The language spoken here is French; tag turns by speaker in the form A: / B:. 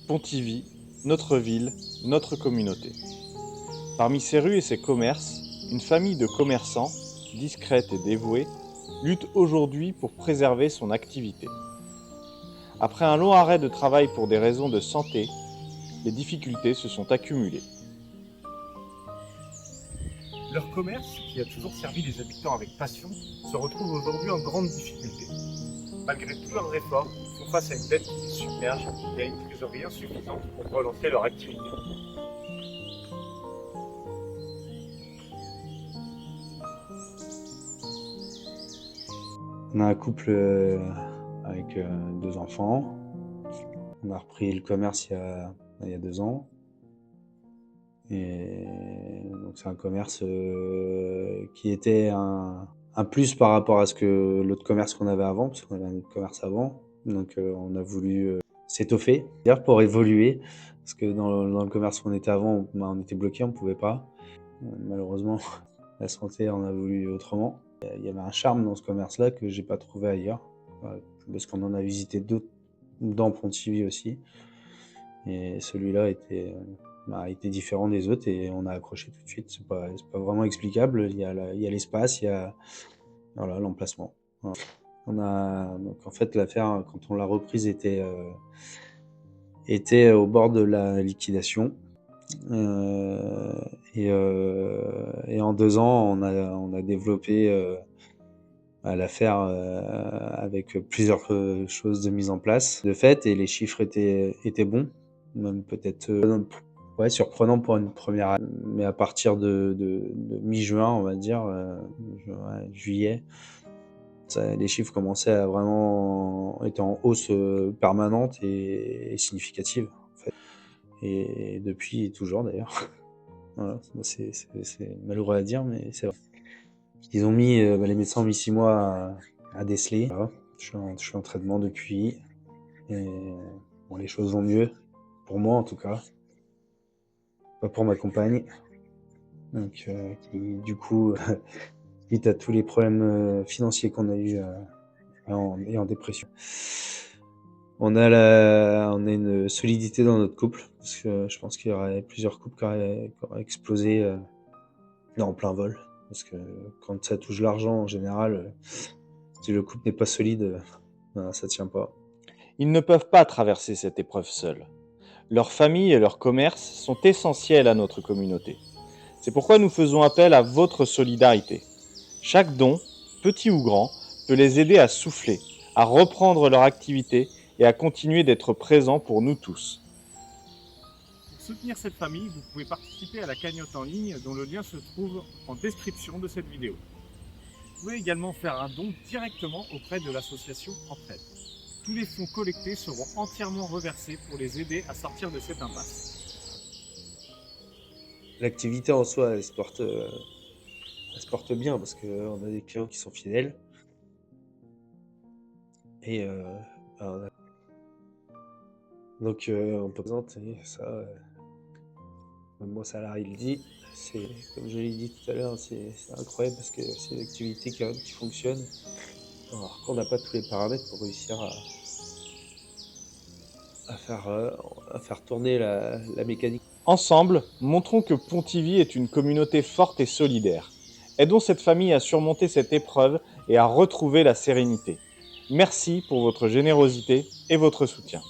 A: Pontivy, notre ville, notre communauté. Parmi ses rues et ses commerces, une famille de commerçants, discrète et dévouée, lutte aujourd'hui pour préserver son activité. Après un long arrêt de travail pour des raisons de santé, les difficultés se sont accumulées.
B: Leur commerce, qui a toujours servi les habitants avec passion, se retrouve aujourd'hui en grande difficulté. Malgré tous leurs efforts, ils font face à une dette qui les submerge et à une trésorerie insuffisante pour relancer leur activité.
C: On a un couple avec 2 enfants. On a repris le commerce il y a 2 ans. Et donc c'est un commerce qui était un plus par rapport à l'autre commerce qu'on avait avant, parce qu'on avait un autre commerce avant. Donc on a voulu s'étoffer, d'ailleurs pour évoluer, parce que dans le commerce où on était avant, on était bloqué, on pouvait pas. Malheureusement, la santé en a voulu autrement. Il y avait un charme dans ce commerce-là que j'ai pas trouvé ailleurs, parce qu'on en a visité d'autres dans Pontivy aussi. Et celui-là était différent des autres et on a accroché tout de suite. C'est pas vraiment explicable. Il y a l'espace, il y a voilà, l'emplacement. Voilà. Donc en fait l'affaire quand on l'a reprise était au bord de la liquidation. Et en 2 ans, on a développé l'affaire avec plusieurs choses de mise en place de fait, et les chiffres étaient bons, même peut-être ouais, surprenant pour une première année. Mais à partir de mi-juin, on va dire, juillet, les chiffres commençaient à vraiment être en hausse permanente et significative, en fait. Et depuis, toujours d'ailleurs. Voilà, c'est malheureux à dire, mais c'est vrai. Ils ont mis, les médecins ont mis 6 mois à déceler. Voilà. Je suis en traitement depuis. Et bon, les choses vont mieux. Pour moi, en tout cas. Pas pour ma compagne. Donc, qui, du coup, suite à tous les problèmes financiers qu'on a eu, est en dépression. On a une solidité dans notre couple, parce que je pense qu'il y aurait plusieurs couples qui auraient explosé en plein vol. Parce que quand ça touche l'argent, en général, si le couple n'est pas solide, ça tient pas.
A: Ils ne peuvent pas traverser cette épreuve seuls. Leur famille et leur commerce sont essentiels à notre communauté. C'est pourquoi nous faisons appel à votre solidarité. Chaque don, petit ou grand, peut les aider à souffler, à reprendre leur activité et à continuer d'être présents pour nous tous.
B: Pour soutenir cette famille, vous pouvez participer à la cagnotte en ligne dont le lien se trouve en description de cette vidéo. Vous pouvez également faire un don directement auprès de l'association Entraide. Tous les fonds collectés seront entièrement reversés pour les aider à sortir de cette impasse.
C: L'activité en soi, elle se porte bien parce qu'on a des clients qui sont fidèles. Et donc on peut présenter ça. Même moi, salarié le dit. C'est, comme je l'ai dit tout à l'heure, c'est incroyable parce que c'est une activité qui fonctionne. Alors qu'on n'a pas tous les paramètres pour réussir à faire tourner la mécanique.
A: Ensemble, montrons que Pontivy est une communauté forte et solidaire. Aidons cette famille à surmonter cette épreuve et à retrouver la sérénité. Merci pour votre générosité et votre soutien.